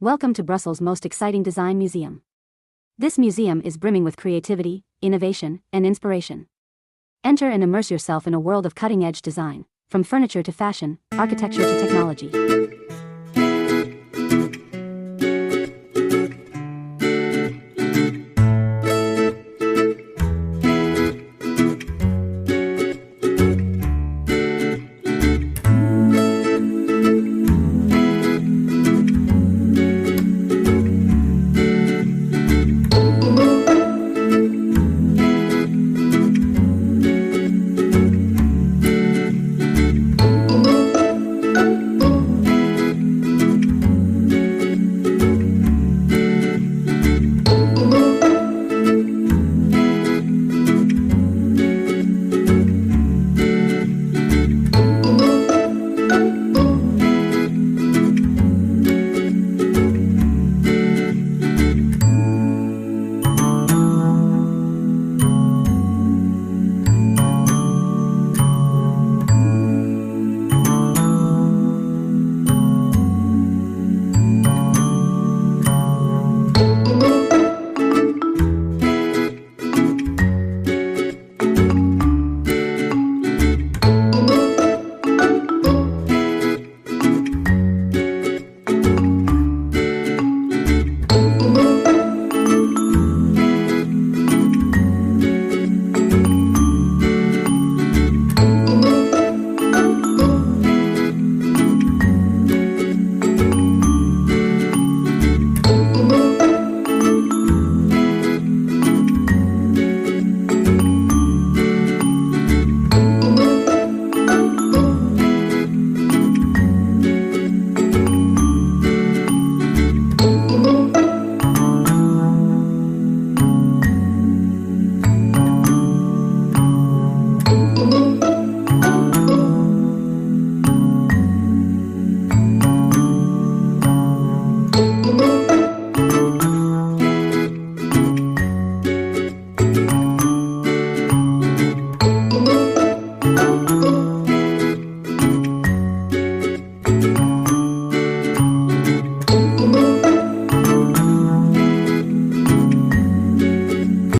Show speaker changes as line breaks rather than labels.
Welcome to Brussels' most exciting design museum. This museum is brimming with creativity, innovation, and inspiration. Enter and immerse yourself in a world of cutting-edge design, from furniture to fashion, architecture to technology.